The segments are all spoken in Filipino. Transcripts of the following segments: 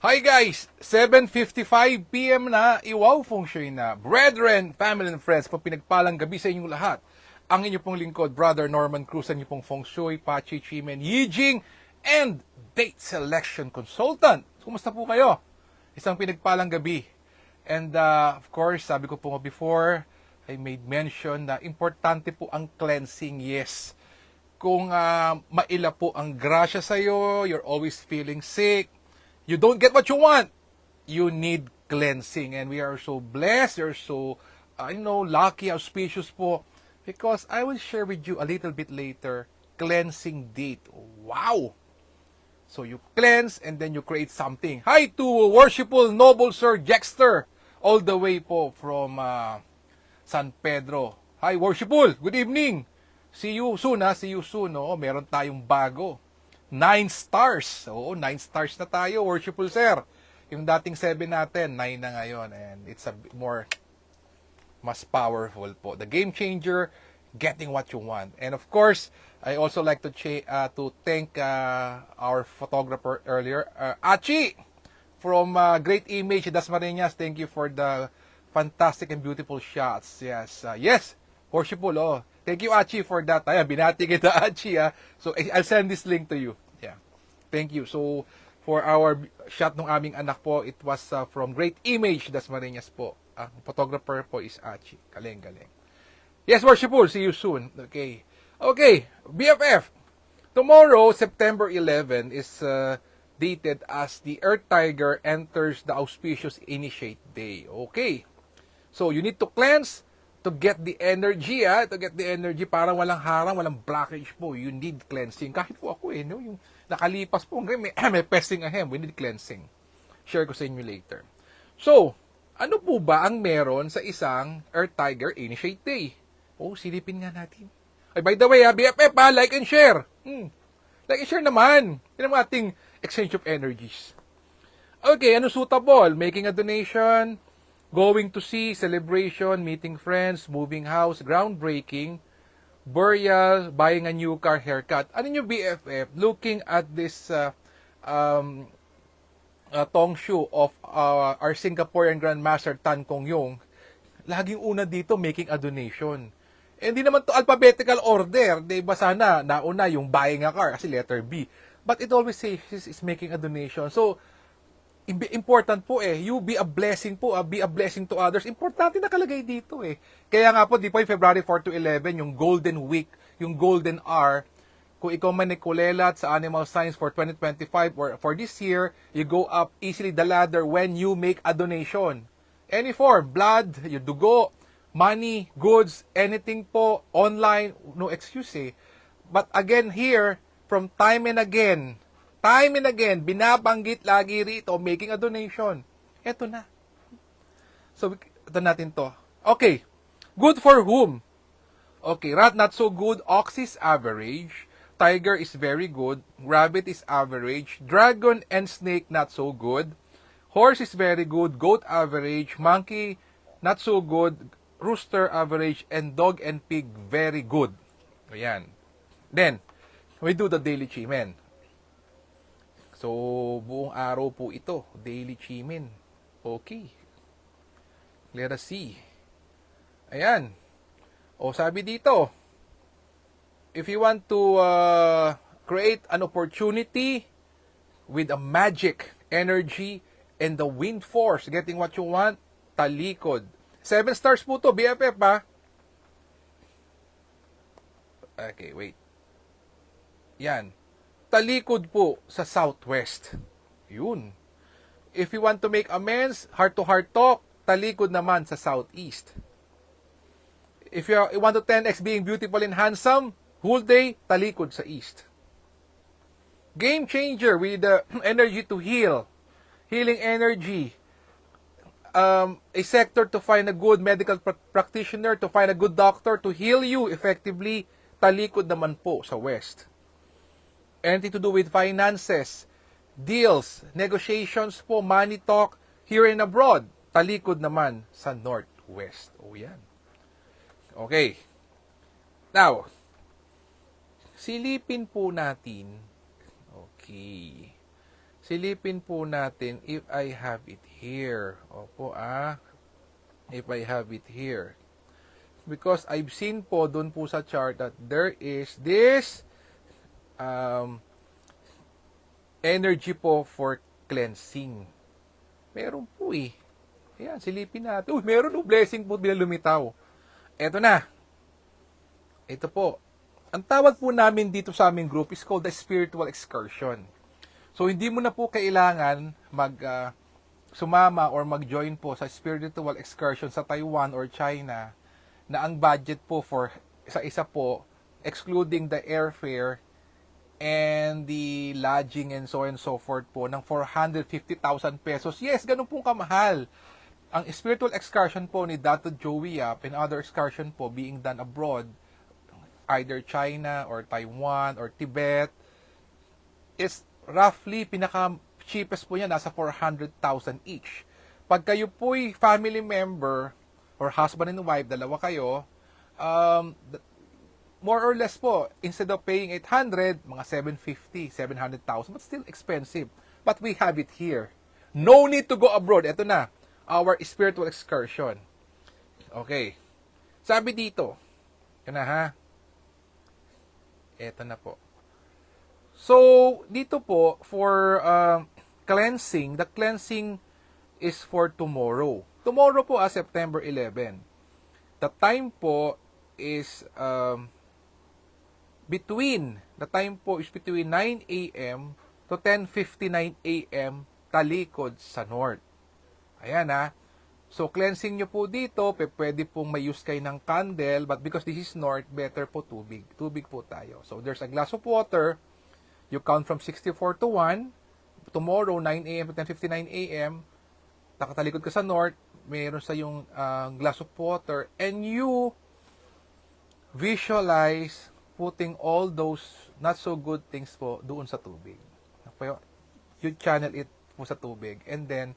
Hi guys! 7:55 PM na, Iwaw Feng Shui na. Brethren, family and friends, pinagpalang gabi sa inyong lahat. Ang inyo pong lingkod, Brother Norman Cruz, ang inyo pong Feng Shui, Pachi Chimen, Yijing, and Date Selection Consultant. Kumusta po kayo? Isang pinagpalang gabi. And of course, sabi ko po before, I made mention na importante po ang cleansing, yes. Kung maila po ang grasya sa'yo, you're always feeling sick, you don't get what you want, you need cleansing. And we are so blessed, you're so, lucky, auspicious po. Because I will share with you a little bit later, cleansing date. Wow! So you cleanse and then you create something. Hi to worshipful noble Sir Jexter, all the way po from San Pedro. Hi worshipful, good evening. See you soon see you soon. No? Meron tayong bago. 9 stars. Oo, 9 stars na tayo, worshipful sir. Yung dating 7 natin, 9 na ngayon. And it's a bit more, mas powerful po. The game changer, getting what you want. And of course, I also like to thank our photographer earlier, Achi, from Great Image, Dasmariñas. Thank you for the fantastic and beautiful shots. Yes, yes, worshipful. Oh, thank you, Achi, for that. Ayan, binati kita, Achi. So, I'll send this link to you. Yeah. Thank you. So, for our shot ng aming anak po, it was from Great Image, Dasmariñas po. Ang photographer po is Achi. Galing. Yes, worshipful. See you soon. Okay. Okay, BFF. Tomorrow, September 11, is dated as the Earth Tiger enters the auspicious Initiate Day. Okay. So, you need to cleanse to get the energy, to get the energy, parang walang harang, walang blockage po. You need cleansing. Kahit po ako no, yung nakalipas po, may pesting ahem, we need cleansing. Share ko sa inyo later. So, ano po ba ang meron sa isang Earth Tiger Initiate Day? Silipin nga natin. Ay, by the way, BFF, like and share. Like and share naman. Yan ang ating exchange of energies. Okay, ano suitable? Making a donation, going to see, celebration, meeting friends, moving house, groundbreaking, burial, buying a new car, haircut. Ano nyo BFF? Looking at this Tongshu of our Singaporean Grandmaster Tan Kong Yung, laging una dito, making a donation. Hindi naman to alphabetical order. Diba sana, nauna yung buying a car kasi letter B. But it always says is making a donation. So, important po you be a blessing po, be a blessing to others. Importante nakalagay dito Kaya nga po, di po yung February 4 to 11, yung Golden Week, yung Golden Hour, kung ikaw man nikulelat sa animal signs for 2025 or for this year, you go up easily the ladder when you make a donation. Any form, blood, your dugo, money, goods, anything po, online, no excuse But again here, from time and again, binabanggit lagi rito, making a donation. Eto na. So, ito natin to. Okay. Good for whom? Okay, rat not so good, ox is average, tiger is very good, rabbit is average, dragon and snake not so good, horse is very good, goat average, monkey not so good, rooster average, and dog and pig very good. Ayan. Then, we do the daily chimen. So, buong araw po ito, daily chimen. Okay. Let us see. Ayan. Sabi dito, if you want to create an opportunity with a magic energy and the wind force, getting what you want, talikod. 7 stars po to, BFF Okay, wait. Yan. Talikod po sa southwest. Yun. If you want to make amends, heart-to-heart talk, talikod naman sa southeast. If you want to 10x being beautiful and handsome, whole day, talikod sa east. Game changer with the energy to heal. Healing energy. A sector to find a good medical practitioner, to find a good doctor, to heal you effectively, talikod naman po sa west. Anything to do with finances, deals, negotiations po, money talk, here and abroad, talikod naman sa northwest. Yan. Okay. Now, silipin po natin. Okay. Silipin po natin if I have it here. Opo, if I have it here. Because I've seen po doon po sa chart that there is this energy po for cleansing. Meron po eh. Ayan, silipin natin. Uy, meron po blessing po bila lumitaw. Eto na. Ito po. Ang tawag po namin dito sa aming group is called the spiritual excursion. So, hindi mo na po kailangan sumama or mag-join po sa spiritual excursion sa Taiwan or China na ang budget po for sa isa po, excluding the airfare and the lodging and so on and so forth po, ng 450,000 pesos. Yes, ganun pong kamahal. Ang spiritual excursion po ni Dato Joey Yap and other excursion po being done abroad, either China or Taiwan or Tibet, is roughly, pinaka-cheapest po yan, nasa 400,000 each. Pag kayo po'y family member or husband and wife, dalawa kayo, more or less po, instead of paying 800, mga 750, 700,000, but still expensive. But we have it here. No need to go abroad. Ito na, our spiritual excursion. Okay. Sabi dito, yun na ha, ito na po. So, dito po, for cleansing, the cleansing is for tomorrow. Tomorrow po, September 11. The time po is between 9 a.m. to 10:59 a.m. talikod sa north. Ayan ha. So, cleansing nyo po dito, pwede pong may use kayo ng candle, but because this is north, better po tubig. Tubig po tayo. So, there's a glass of water. You count from 64 to 1. Tomorrow, 9 a.m. to 10:59 a.m., nakatalikod ka sa north, mayroon sa yung glass of water, and you visualize putting all those not so good things po doon sa tubig. You channel it po sa tubig. And then,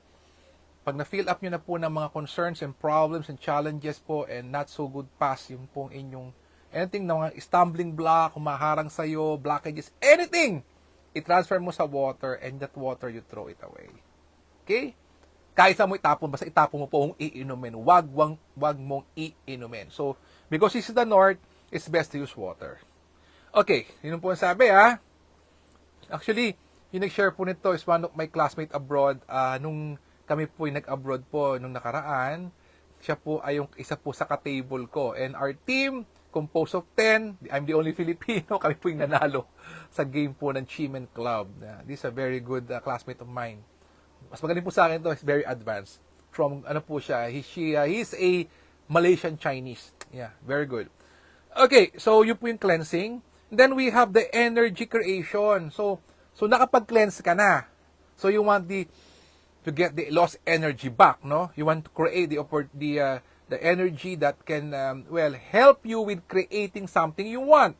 pag na-fill up nyo na po ng mga concerns and problems and challenges po and not so good past, yung pong inyong anything na mga stumbling block, humaharang sa'yo, blockages, anything, i-transfer mo sa water and that water you throw it away. Okay? Kahit sa mo itapon, basta itapon mo po kung iinumin. Wag mong iinumin. So, because this is the north, it's best to use water. Okay, yun po ang sabi ha. Actually, yung nag-share po nito is one of my classmate abroad. Nung kami po yung nag-abroad po nung nakaraan, siya po ay yung isa po sa ka-table ko. And our team, composed of 10, I'm the only Filipino, kami po yung nanalo sa game po ng Chimen Club. This is a very good classmate of mine. Mas magaling po sa akin to, he's very advanced. From, ano po siya, he's a Malaysian Chinese. Yeah, very good. Okay, so yun po yung cleansing. Then we have the energy creation. So nakapag-cleanse ka na. So you want to get the lost energy back, no? You want to create the energy that can help you with creating something you want.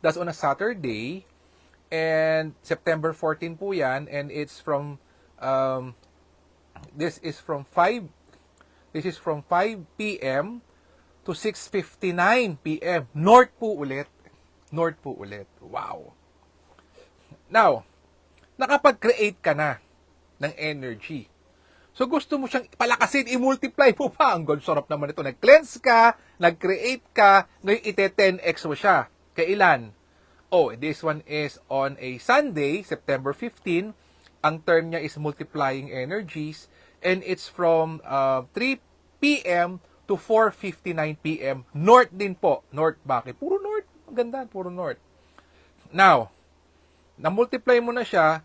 That's on a Saturday, and September 14 po yan, and it's from this is from 5 p.m. to 6:59 p.m. North po ulit. Wow. Now, nakapag-create ka na ng energy. So, gusto mo siyang palakasin, i-multiply mo pa. Ang sarap naman ito. Nag-cleanse ka, nag-create ka, ngayon ite-10x mo siya. Kailan? Oh, this one is on a Sunday, September 15. Ang term niya is multiplying energies. And it's from 3 p.m. to 4:59 p.m. North din po. North, bakit? Puro north. Ang ganda, puro north. Now, na-multiply mo na siya.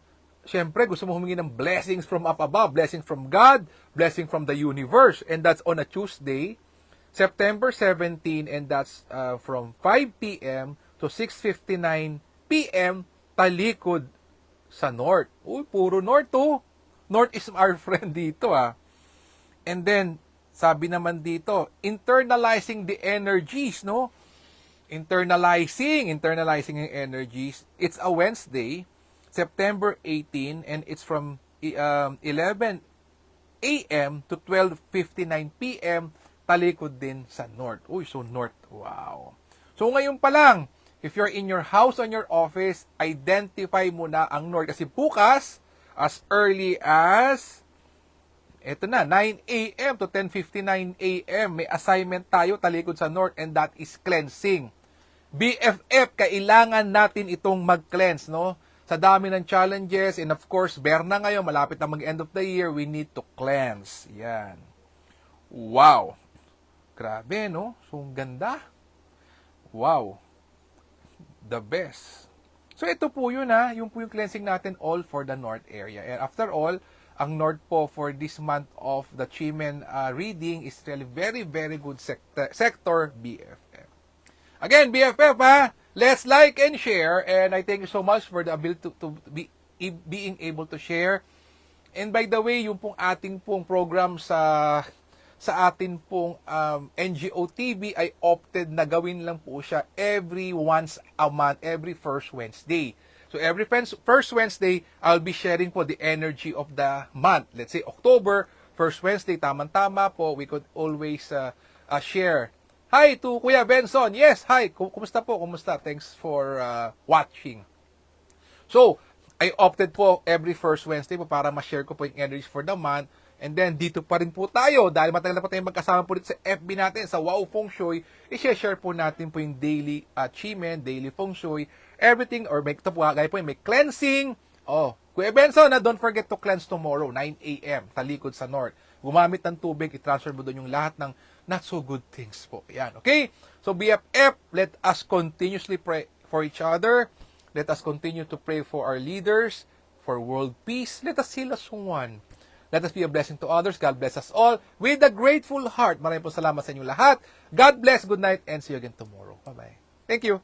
Siyempre, gusto mo humingi ng blessings from up above, blessing from God, blessing from the universe. And that's on a Tuesday, September 17, and that's from 5 p.m. to 6:59 p.m. talikod sa north. Uy, puro north to. North is our friend dito And then, sabi naman dito, internalizing the energies, no? Internalizing yung energies. It's a Wednesday, September 18, and it's from 11 a.m. to 12:59 p.m. talikod din sa north. Uy, so north. Wow. So ngayon pa lang, if you're in your house or your office, identify mo na ang north. Kasi bukas, as early as eto na, 9 a.m. to 10:59 a.m. May assignment tayo talikod sa North and that is cleansing. BFF, kailangan natin itong mag-cleanse, no? Sa dami ng challenges and of course, Berna ngayon, malapit na mag-end of the year, we need to cleanse. Yan. Wow. Grabe, no? So, ganda. Wow. The best. So, ito po yun, ha? Yung po yung cleansing natin all for the North area. And after all, ang North po for this month of the Chimen reading is really very, very good sector BFF. Again, BFF, ha? Let's like and share. And I thank you so much for the ability to be being able to share. And by the way, yung pong ating pong program sa atin pong NGO TV ay opted na gawin lang po siya every once a month, every first Wednesday. So every first Wednesday, I'll be sharing po the energy of the month. Let's say October, first Wednesday, tamang-tama po, we could always share. Hi to Kuya Benson. Yes, hi. Kumusta po? Kumusta? Thanks for watching. So, I opted po every first Wednesday po para ma-share ko po yung energy for the month. And then, dito pa rin po tayo. Dahil matagal na po tayo magkasama po dito sa FB natin, sa Wow Feng Shui, i-share po natin po yung daily Chimen, daily Feng Shui, everything, or may, ito po, gaya po yung may cleansing. Oh, Kuya Benson, don't forget to cleanse tomorrow, 9 a.m., talikod sa North. Gumamit ng tubig, i-transfer mo doon yung lahat ng not so good things po. Yan, okay? So, BFF, let us continuously pray for each other. Let us continue to pray for our leaders, for world peace. Let us heal as one. Let us be a blessing to others. God bless us all with a grateful heart. Maraming po salamat sa inyo lahat. God bless, good night, and see you again tomorrow. Bye-bye. Thank you.